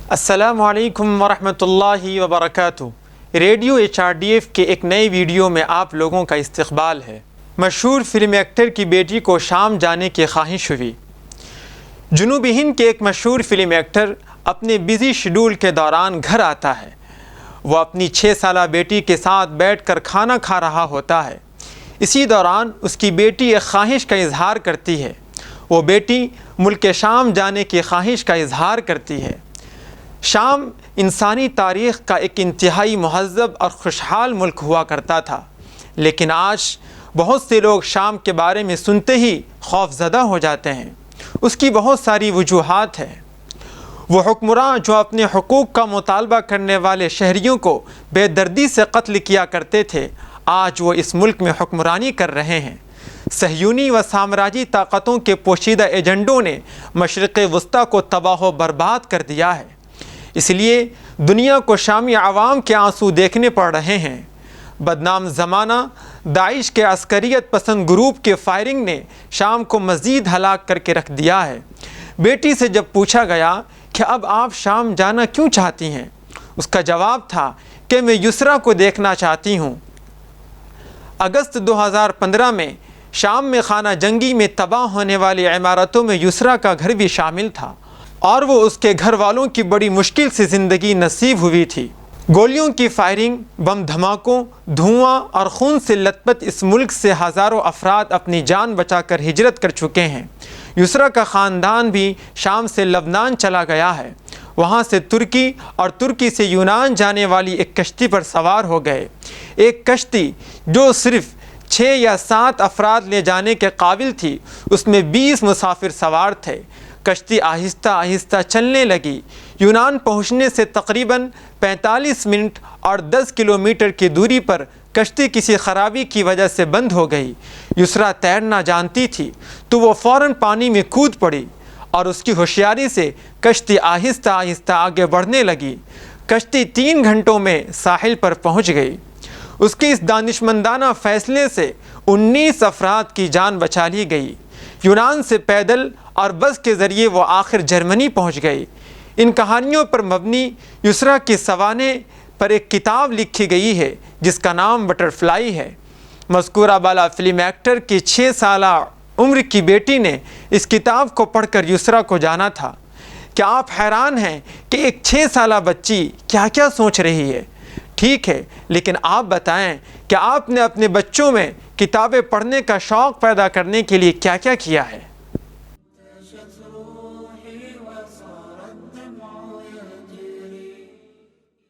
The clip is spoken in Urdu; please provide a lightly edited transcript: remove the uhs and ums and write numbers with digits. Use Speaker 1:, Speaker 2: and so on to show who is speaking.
Speaker 1: السلام علیکم ورحمۃ اللہ وبرکاتہ۔ ریڈیو HRDF کے ایک نئے ویڈیو میں آپ لوگوں کا استقبال ہے۔ مشہور فلم ایکٹر کی بیٹی کو شام جانے کی خواہش ہوئی۔ جنوبی ہند کے ایک مشہور فلم ایکٹر اپنے بزی شیڈول کے دوران گھر آتا ہے۔ وہ اپنی 6 سالہ بیٹی کے ساتھ بیٹھ کر کھانا کھا رہا ہوتا ہے۔ اسی دوران اس کی بیٹی ایک خواہش کا اظہار کرتی ہے۔ وہ بیٹی ملک شام جانے کی خواہش کا اظہار کرتی ہے۔ شام انسانی تاریخ کا ایک انتہائی مہذب اور خوشحال ملک ہوا کرتا تھا، لیکن آج بہت سے لوگ شام کے بارے میں سنتے ہی خوف زدہ ہو جاتے ہیں۔ اس کی بہت ساری وجوہات ہیں۔ وہ حکمراں جو اپنے حقوق کا مطالبہ کرنے والے شہریوں کو بے دردی سے قتل کیا کرتے تھے، آج وہ اس ملک میں حکمرانی کر رہے ہیں۔ صہیونی و سامراجی طاقتوں کے پوشیدہ ایجنڈوں نے مشرق وسطیٰ کو تباہ و برباد کر دیا ہے۔ اس لیے دنیا کو شامی عوام کے آنسو دیکھنے پڑ رہے ہیں۔ بدنام زمانہ داعش کے عسکریت پسند گروپ کے فائرنگ نے شام کو مزید ہلاک کر کے رکھ دیا ہے۔ بیٹی سے جب پوچھا گیا کہ اب آپ شام جانا کیوں چاہتی ہیں، اس کا جواب تھا کہ میں یسریٰ کو دیکھنا چاہتی ہوں۔ اگست 2015 میں شام میں خانہ جنگی میں تباہ ہونے والی عمارتوں میں یسریٰ کا گھر بھی شامل تھا، اور وہ اس کے گھر والوں کی بڑی مشکل سے زندگی نصیب ہوئی تھی۔ گولیوں کی فائرنگ، بم دھماکوں، دھواں اور خون سے لت پت اس ملک سے ہزاروں افراد اپنی جان بچا کر ہجرت کر چکے ہیں۔ یسریٰ کا خاندان بھی شام سے لبنان چلا گیا ہے۔ وہاں سے ترکی اور ترکی سے یونان جانے والی ایک کشتی پر سوار ہو گئے۔ ایک کشتی جو صرف 6 یا 7 افراد لے جانے کے قابل تھی، اس میں 20 مسافر سوار تھے۔ کشتی آہستہ آہستہ چلنے لگی۔ یونان پہنچنے سے تقریباً 45 منٹ اور 10 کلومیٹر کی دوری پر کشتی کسی خرابی کی وجہ سے بند ہو گئی۔ یسریٰ تیرنا جانتی تھی تو وہ فوراً پانی میں کود پڑی، اور اس کی ہوشیاری سے کشتی آہستہ آہستہ آگے بڑھنے لگی۔ کشتی 3 گھنٹوں میں ساحل پر پہنچ گئی۔ اس کے اس دانشمندانہ فیصلے سے 19 افراد کی جان بچا لی گئی۔ یونان سے پیدل اور بس کے ذریعے وہ آخر جرمنی پہنچ گئی۔ ان کہانیوں پر مبنی یسریٰ کی سوانح پر ایک کتاب لکھی گئی ہے جس کا نام بٹر فلائی ہے۔ مذکورہ بالا فلم ایکٹر کی 6 سالہ عمر کی بیٹی نے اس کتاب کو پڑھ کر یسریٰ کو جانا تھا۔ کیا آپ حیران ہیں کہ ایک 6 سالہ بچی کیا کیا سوچ رہی ہے؟ ٹھیک ہے، لیکن آپ بتائیں کہ آپ نے اپنے بچوں میں کتابیں پڑھنے کا شوق پیدا کرنے کے لیے کیا کیا کیا ہے؟